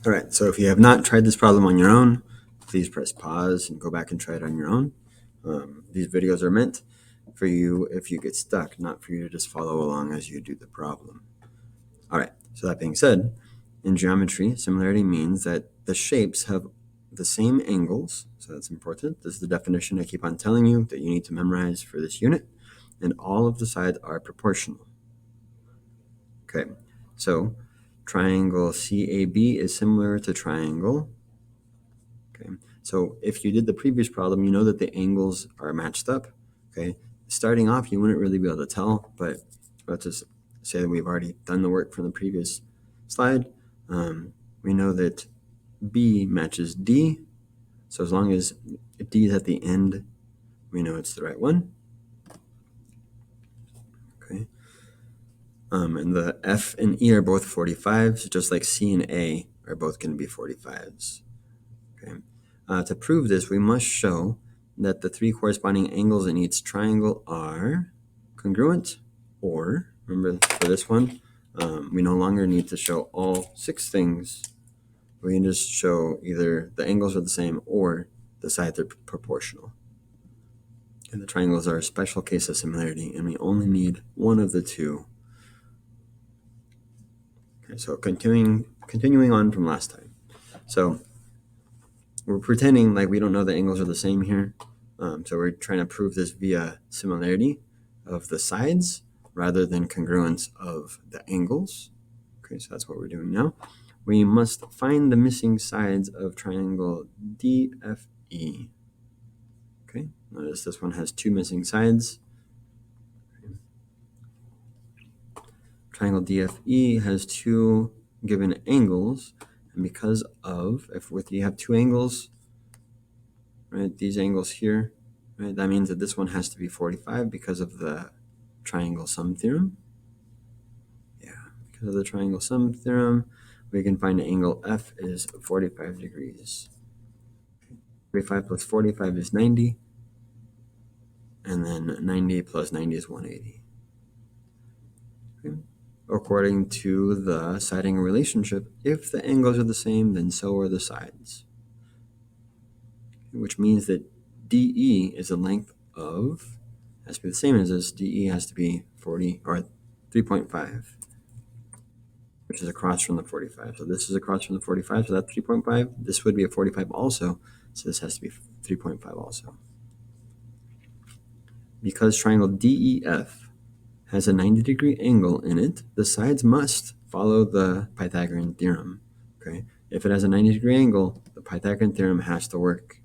All right, so if you have not tried this problem on your own, please press pause and go back and try it on your own. These videos are meant for you if you get stuck, not for you to just follow along as you do the problem. All right, so that being said, in geometry, similarity means that the shapes have the same angles, so that's important. This is the definition I keep on telling you that you need to memorize for this unit, and all of the sides are proportional. Okay, so triangle CAB is similar to triangle. Okay, so if you did the previous problem, you know that the angles are matched up. Okay, starting off, you wouldn't really be able to tell, but let's just say that we've already done the work from the previous slide. We know that B matches D, so as long as D is at the end, we know it's the right one. Okay, and the F and E are both 45s, just like C and A are both going to be 45s. Okay. To prove this, we must show that the three corresponding angles in each triangle are congruent, or, remember for this one, we no longer need to show all 6 things. We can just show either the angles are the same or the sides are proportional. And the triangles are a special case of similarity, and we only need one of the two. Okay, so continuing on from last time. So we're pretending like we don't know the angles are the same here. So we're trying to prove this via similarity of the sides rather than congruence of the angles. Okay, so that's what we're doing now. We must find the missing sides of triangle DFE. Okay, notice this one has 2 missing sides. Triangle DFE has 2 given angles, and because of, if you have 2 angles, right, these angles here, right, that means that this one has to be 45 because of the triangle sum theorem. Yeah, because of the triangle sum theorem, we can find angle F is 45 degrees. 45 plus 45 is 90, and then 90 plus 90 is 180. Okay. According to the side angle relationship, if the angles are the same, then so are the sides. Which means that DE is the length of, has to be the same as this, DE has to be 40 or 3.5, which is across from the 45. So this is across from the 45, so that's 3.5. This would be a 45 also, so this has to be 3.5 also. Because triangle DEF has a 90-degree angle in it, the sides must follow the Pythagorean theorem. Okay, if it has a 90-degree angle, the Pythagorean theorem has to work.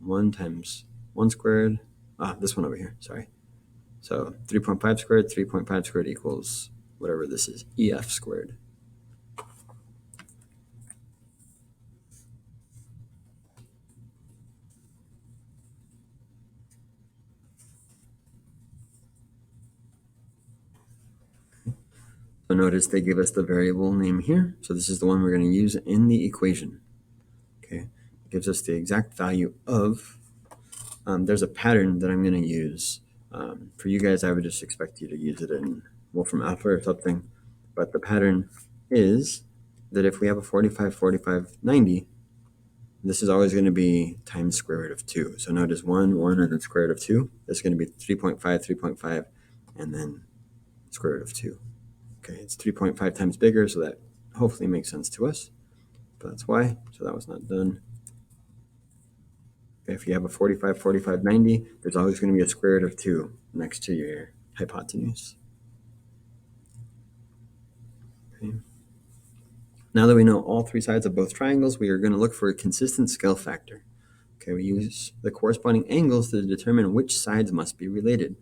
1 times 1 squared, this one over here, sorry. So 3.5 squared equals whatever this is, EF squared. So notice they give us the variable name here. So this is the one we're going to use in the equation. Okay, it gives us the exact value of, there's a pattern that I'm going to use. For you guys, I would just expect you to use it in Wolfram Alpha or something. But the pattern is that if we have a 45, 45, 90, this is always going to be times square root of 2. So notice 1, 1, and then square root of 2. This is going to be 3.5, 3.5, and then square root of 2. Okay, it's 3.5 times bigger, so that hopefully makes sense to us. But that's why. So that was not done. Okay, if you have a 45, 45, 90, there's always going to be a square root of 2 next to your hypotenuse. Okay. Now that we know all 3 sides of both triangles, we are going to look for a consistent scale factor. Okay, we use the corresponding angles to determine which sides must be related.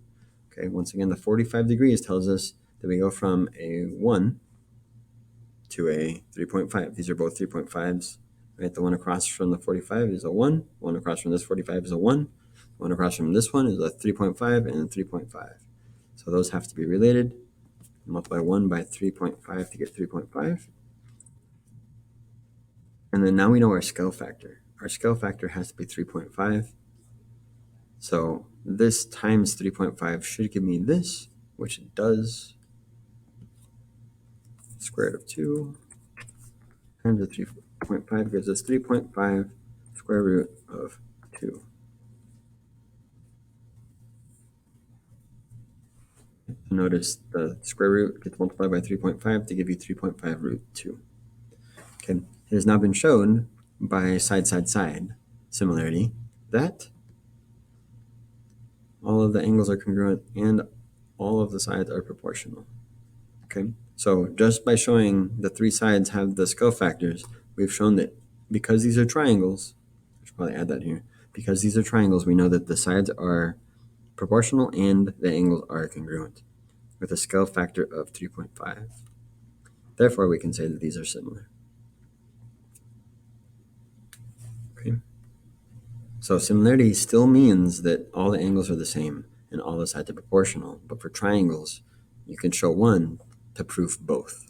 Okay, once again, the 45 degrees tells us that we go from a 1 to a 3.5. These are both 3.5s. Right, the one across from the 45 is a 1. One across from this 45 is a 1. One across from this one is a 3.5 and 3.5. So those have to be related. Multiply 1 by 3.5 to get 3.5. And then now we know our scale factor. Our scale factor has to be 3.5. So this times 3.5 should give me this, which it does. Square root of 2. times the 3.5 gives us 3.5 square root of 2. Notice the square root gets multiplied by 3.5 to give you 3.5 root 2. Okay, it has now been shown by side-side-side similarity that all of the angles are congruent and all of the sides are proportional. Okay, so just by showing the three sides have the scale factors, we've shown that because these are triangles, I should probably add that here, because these are triangles, we know that the sides are proportional and the angles are congruent with a scale factor of 3.5. Therefore, we can say that these are similar. Okay. So similarity still means that all the angles are the same and all the sides are proportional, but for triangles, you can show one to prove both.